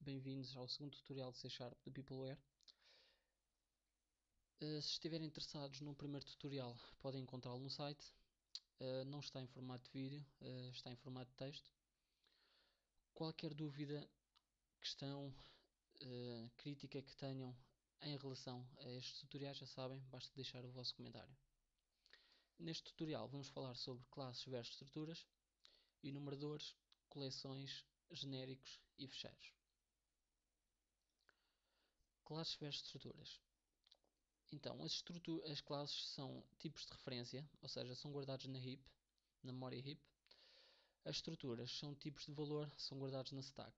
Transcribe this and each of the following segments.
Bem-vindos ao segundo tutorial de C# do Peopleware. Se estiverem interessados no primeiro tutorial, podem encontrá-lo no site. Não está em formato de vídeo, está em formato de texto. Qualquer dúvida, questão, crítica que tenham em relação a estes tutoriais, já sabem, basta deixar o vosso comentário. Neste tutorial vamos falar sobre classes versus estruturas, enumeradores, coleções, genéricos e fecheiros. Classes versus estruturas. Então, as classes são tipos de referência, ou seja, são guardados na heap, na memória heap. As estruturas são tipos de valor, são guardados na stack.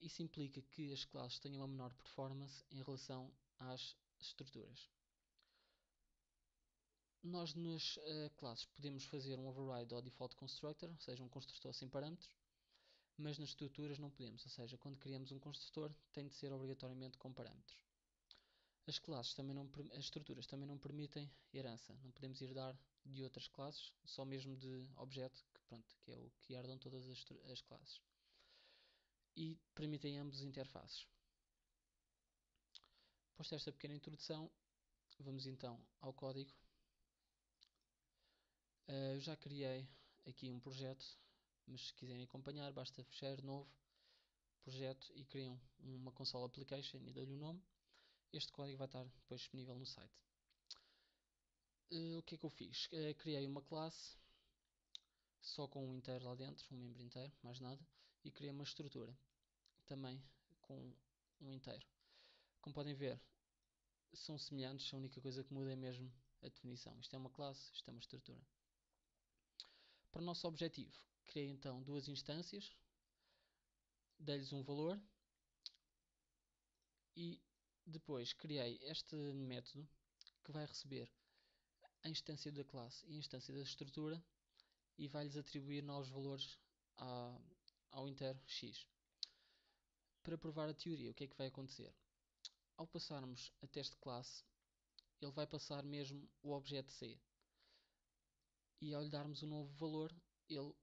Isso implica que as classes tenham uma menor performance em relação às estruturas. Nós nas classes podemos fazer um override ao default constructor, ou seja, um construtor sem parâmetros, mas nas estruturas não podemos, ou seja, quando criamos um construtor tem de ser obrigatoriamente com parâmetros. As estruturas também não permitem herança. Não podemos herdar de outras classes, só mesmo de objeto, que é o que herdam todas as classes. E permitem ambos interfaces. Posto esta pequena introdução, vamos então ao código. Eu já criei aqui um projeto, mas se quiserem acompanhar, basta fechar novo projeto e criam uma console application e dou-lhe o nome. Este código vai estar depois disponível no site. O que é que eu fiz? Criei uma classe só com um inteiro lá dentro, um membro inteiro, mais nada, e criei uma estrutura também com um inteiro. Como podem ver, são semelhantes, a única coisa que muda é mesmo a definição. Isto é uma classe, isto é uma estrutura. Para o nosso objetivo, criei então duas instâncias, dei-lhes um valor e depois criei este método que vai receber a instância da classe e a instância da estrutura e vai-lhes atribuir novos valores ao inteiro x. Para provar a teoria, o que é que vai acontecer? Ao passarmos a teste classe, ele vai passar mesmo o objeto C. E ao lhe darmos um novo valor, ele,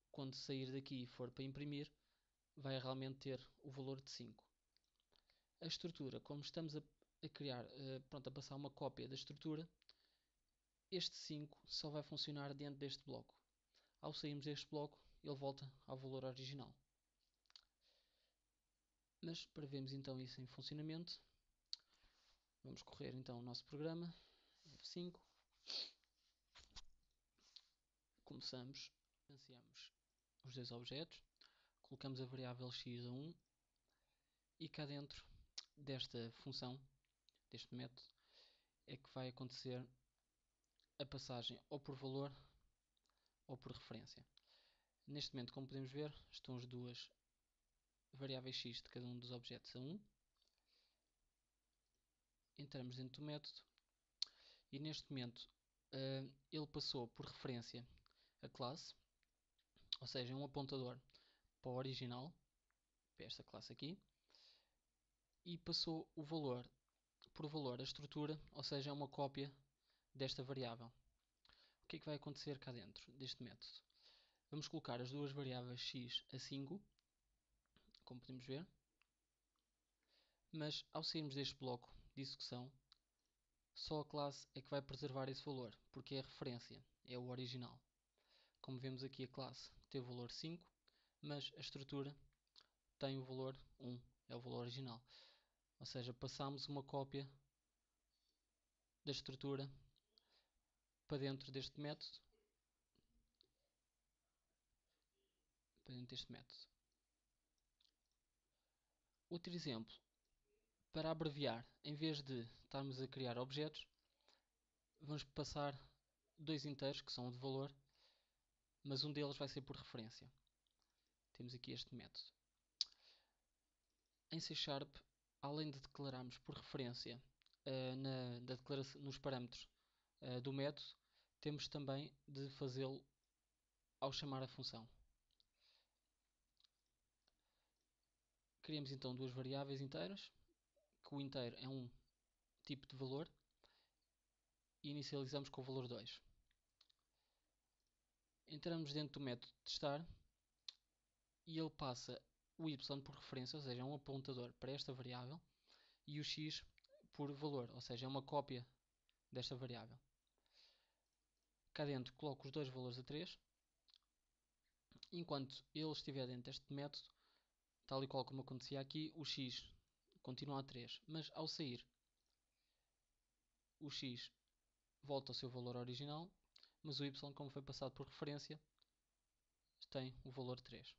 quando sair daqui e for para imprimir, vai realmente ter o valor de 5. A estrutura, como estamos a criar, a passar uma cópia da estrutura, este 5 só vai funcionar dentro deste bloco. Ao sairmos deste bloco, ele volta ao valor original. Mas para vermos então isso em funcionamento, vamos correr então o nosso programa, F5. Começamos, instanciamos os dois objetos, colocamos a variável x a 1 e cá dentro desta função, deste método, é que vai acontecer a passagem ou por valor ou por referência. Neste momento, como podemos ver, estão as duas variáveis x de cada um dos objetos a 1. Entramos dentro do método e neste momento ele passou por referência a classe, ou seja, um apontador para o original, para esta classe aqui, e passou o valor por valor a estrutura, ou seja, é uma cópia desta variável. O que é que vai acontecer cá dentro deste método? Vamos colocar as duas variáveis x a 5, como podemos ver, mas ao sairmos deste bloco de execução, só a classe é que vai preservar esse valor, porque é a referência, é o original. Como vemos aqui, a classe tem o valor 5, mas a estrutura tem o valor 1, é o valor original. Ou seja, passamos uma cópia da estrutura para dentro deste método. Outro exemplo, para abreviar, em vez de estarmos a criar objetos, vamos passar dois inteiros que são de valor, mas um deles vai ser por referência. Temos aqui este método. Em C#, além de declararmos por referência nos parâmetros do método, temos também de fazê-lo ao chamar a função. Criamos então duas variáveis inteiras, que o inteiro é um tipo de valor, e inicializamos com o valor 2. Entramos dentro do método testar e ele passa o y por referência, ou seja, é um apontador para esta variável, e o x por valor, ou seja, é uma cópia desta variável. Cá dentro coloco os dois valores a 3. Enquanto ele estiver dentro deste método, tal e qual como acontecia aqui, o x continua a 3. Mas ao sair, o x volta ao seu valor original, mas o y, como foi passado por referência, tem o valor 3.